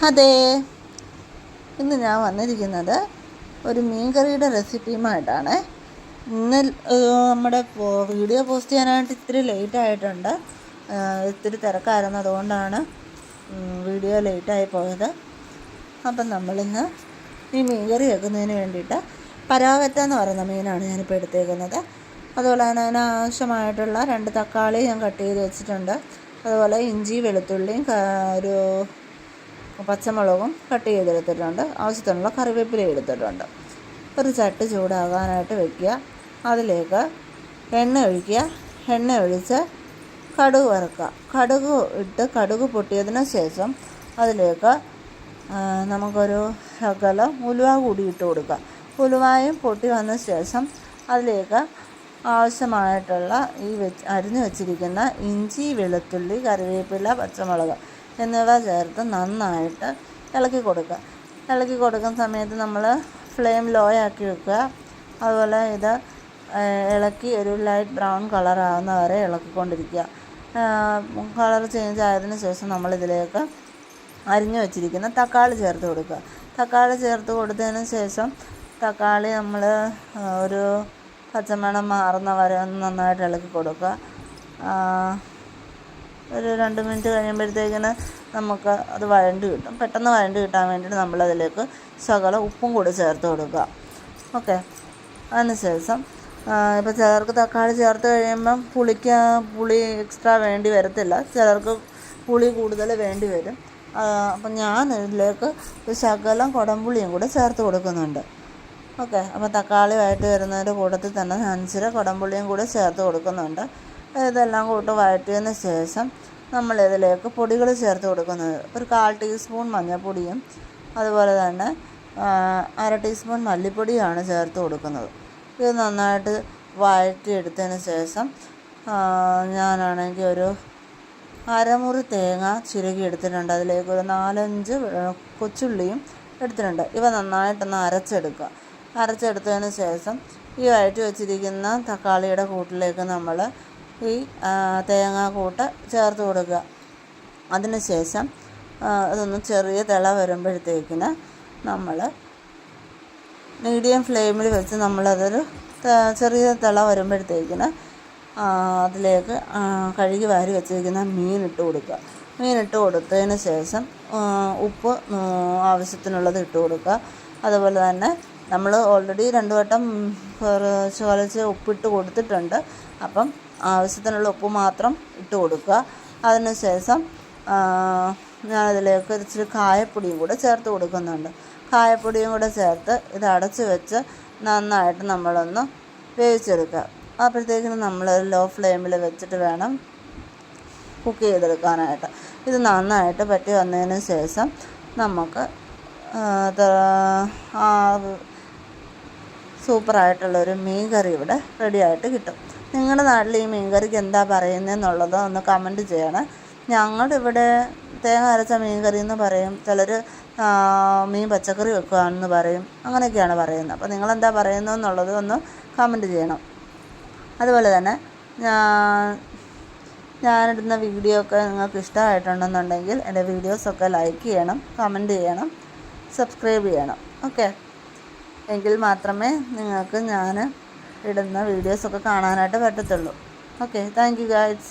അതെ, ഇന്ന് ഞാൻ വന്നിരിക്കുന്നത് ഒരു മീൻകറിയുടെ റെസിപ്പിയുമായിട്ടാണ്. ഇന്ന് നമ്മുടെ വീഡിയോ പോസ്റ്റ് ചെയ്യാനായിട്ട് ഇത്തിരി ലേറ്റായിട്ടുണ്ട്. ഇത്തിരി തിരക്കായിരുന്നു, അതുകൊണ്ടാണ് വീഡിയോ ലേറ്റായി പോയത്. അപ്പം നമ്മളിന്ന് ഈ മീൻകറി വെക്കുന്നതിന് വേണ്ടിയിട്ട് പരാവറ്റ എന്ന് പറയുന്ന മീനാണ് ഞാനിപ്പോൾ എടുത്തേക്കുന്നത്. അതുപോലെ തന്നെ അതിനാവശ്യമായിട്ടുള്ള 2 തക്കാളി ഞാൻ കട്ട് ചെയ്ത് വെച്ചിട്ടുണ്ട്. അതുപോലെ ഇഞ്ചി, വെളുത്തുള്ളിയും ഒരു പച്ചമുളകും കട്ട് ചെയ്തെടുത്തിട്ടുണ്ട്. ആവശ്യത്തിനുള്ള കറിവേപ്പില എടുത്തിട്ടുണ്ട്. ഒരു ചട്ടി ചൂടാകാനായിട്ട് വയ്ക്കുക. അതിലേക്ക് എണ്ണ ഒഴിക്കുക. എണ്ണ ഒഴിച്ച് കടുക് വറുക്കുക. കടുക് ഇട്ട് കടുക് പൊട്ടിയതിന് ശേഷം അതിലേക്ക് നമുക്കൊരു ശകലം ഉലുവ കൂടി ഇട്ട് കൊടുക്കുക. ഉലുവായും പൊട്ടി വന്ന ശേഷം അതിലേക്ക് ആവശ്യമായിട്ടുള്ള അരിഞ്ഞു വച്ചിരിക്കുന്ന ഇഞ്ചി, വെളുത്തുള്ളി, കറിവേപ്പില, പച്ചമുളക് എന്നിവ ചേർത്ത് നന്നായിട്ട് ഇളക്കി കൊടുക്കുക. ഇളക്കി കൊടുക്കുന്ന സമയത്ത് നമ്മൾ ഫ്ലെയിം ലോ ആക്കി വെക്കുക. അതുപോലെ ഇത് ഇളക്കി ഒരു ലൈറ്റ് ബ്രൗൺ കളറാകുന്ന വരെ ഇളക്കിക്കൊണ്ടിരിക്കുക. കളർ ചേഞ്ച് ആയതിനു ശേഷം നമ്മളിതിലേക്ക് അരിഞ്ഞു വച്ചിരിക്കുന്ന തക്കാളി ചേർത്ത് കൊടുക്കുക. തക്കാളി ചേർത്ത് കൊടുത്തതിന് ശേഷം തക്കാളി നമ്മൾ ഒരു പച്ചമണം മാറുന്ന വരെ ഒന്ന് നന്നായിട്ട് ഇളക്കി കൊടുക്കുക. ഒരു 2 മിനിറ്റ് കഴിയുമ്പോഴത്തേക്കിന് നമുക്ക് അത് വഴണ്ട് കിട്ടും. പെട്ടെന്ന് വഴണ്ട് കിട്ടാൻ വേണ്ടിയിട്ട് നമ്മളതിലേക്ക് ശകലം ഉപ്പും കൂടി ചേർത്ത് കൊടുക്കുക. ഓക്കെ, അതിനുശേഷം ഇപ്പോൾ ചിലർക്ക് തക്കാളി ചേർത്ത് കഴിയുമ്പം പുളി എക്സ്ട്രാ വേണ്ടി വരത്തില്ല, ചിലർക്ക് പുളി കൂടുതൽ വേണ്ടി വരും. അപ്പം ഞാൻ ഇതിലേക്ക് ഒരു ശകലം കുടംപുളിയും കൂടെ ചേർത്ത് കൊടുക്കുന്നുണ്ട്. ഓക്കെ, അപ്പോൾ തക്കാളി വഴറ്റി വരുന്നതിൻ്റെ കൂട്ടത്തിൽ തന്നെ ഞാൻ ഇച്ചിരി കുടംപുളിയും കൂടെ ചേർത്ത് കൊടുക്കുന്നുണ്ട്. ഇതെല്ലാം കൂട്ട് വഴറ്റിയതിന് ശേഷം നമ്മളിതിലേക്ക് പൊടികൾ ചേർത്ത് കൊടുക്കുന്നത് ഒരു 1/4 ടീസ്പൂൺ മഞ്ഞൾപ്പൊടിയും അതുപോലെ തന്നെ 1/2 ടീസ്പൂൺ മല്ലിപ്പൊടിയാണ് ചേർത്ത് കൊടുക്കുന്നത്. ഇത് നന്നായിട്ട് വഴറ്റിയെടുത്തതിന് ശേഷം ഞാനാണെങ്കിൽ ഒരു അരമുറി തേങ്ങ ചിരകി എടുത്തിട്ടുണ്ട്. അതിലേക്ക് ഒരു 4-5 കൊച്ചുള്ളിയും എടുത്തിട്ടുണ്ട്. ഇവ നന്നായിട്ടൊന്ന് അരച്ചെടുക്കുക. അരച്ചെടുത്തതിന് ശേഷം ഈ വഴറ്റി വെച്ചിരിക്കുന്ന തക്കാളിയുടെ കൂട്ടിലേക്ക് നമ്മൾ ഈ തേങ്ങാക്കൂട്ട് ചേർത്ത് കൊടുക്കുക. അതിന് ശേഷം അതൊന്ന് ചെറിയ തിള വരുമ്പോഴത്തേക്കിന് നമ്മൾ മീഡിയം ഫ്ലെയിമിൽ വെച്ച് നമ്മളതൊരു ചെറിയ തിള വരുമ്പോഴത്തേക്കിന് അതിലേക്ക് കഴുകി വാരി വെച്ചിരിക്കുന്ന മീനിട്ട് കൊടുക്കുക. മീനിട്ട് കൊടുത്തതിന് ശേഷം ഉപ്പ് ആവശ്യത്തിനുള്ളത് ഇട്ട് കൊടുക്കുക. അതുപോലെ തന്നെ നമ്മൾ ഓൾറെഡി 2 വട്ടം കുറച്ച് ഉപ്പിട്ട് കൊടുത്തിട്ടുണ്ട്. അപ്പം ആവശ്യത്തിനുള്ള ഉപ്പ് മാത്രം ഇട്ട് കൊടുക്കുക. അതിന് ശേഷം ഞാനതിലേക്ക് ഇച്ചിരി കായപ്പൊടിയും കൂടെ ചേർത്ത് കൊടുക്കുന്നുണ്ട്. കായപ്പൊടിയും കൂടെ ചേർത്ത് ഇത് അടച്ച് വെച്ച് നന്നായിട്ട് നമ്മളൊന്ന് വേവിച്ചെടുക്കുക. അപ്പോഴത്തേക്കിനും നമ്മൾ ലോ ഫ്ലെയിമിൽ വെച്ചിട്ട് വേണം കുക്ക് ചെയ്തെടുക്കാനായിട്ട്. ഇത് നന്നായിട്ട് പറ്റി വന്നതിന് ശേഷം നമുക്ക് സൂപ്പറായിട്ടുള്ളൊരു മീൻ കറി ഇവിടെ റെഡിയായിട്ട് കിട്ടും. നിങ്ങളുടെ നാട്ടിൽ ഈ മീൻ കറിക്ക് എന്താ പറയുന്നതെന്നുള്ളത് ഒന്ന് കമൻറ്റ് ചെയ്യണം. ഞങ്ങളുടെ ഇവിടെ തേങ്ങ അരച്ച മീൻ കറി എന്ന് പറയും, ചിലർ മീൻ പച്ചക്കറി വെക്കുകയാണെന്ന് പറയും, അങ്ങനെയൊക്കെയാണ് പറയുന്നത്. അപ്പോൾ നിങ്ങളെന്താ പറയുന്നതെന്നുള്ളത് ഒന്ന് കമൻറ്റ് ചെയ്യണം. അതുപോലെ തന്നെ ഞാനിടുന്ന വീഡിയോ ഒക്കെ നിങ്ങൾക്ക് ഇഷ്ടമായിട്ടുണ്ടെന്നുണ്ടെങ്കിൽ എൻ്റെ വീഡിയോസൊക്കെ ലൈക്ക് ചെയ്യണം, കമൻറ്റ് ചെയ്യണം, സബ്സ്ക്രൈബ് ചെയ്യണം. ഓക്കെ, എങ്കിൽ മാത്രമേ നിങ്ങൾക്ക് ഞാൻ ഇടുന്ന വീഡിയോസൊക്കെ കാണാനായിട്ട് പറ്റത്തുള്ളൂ. Okay, thank you guys.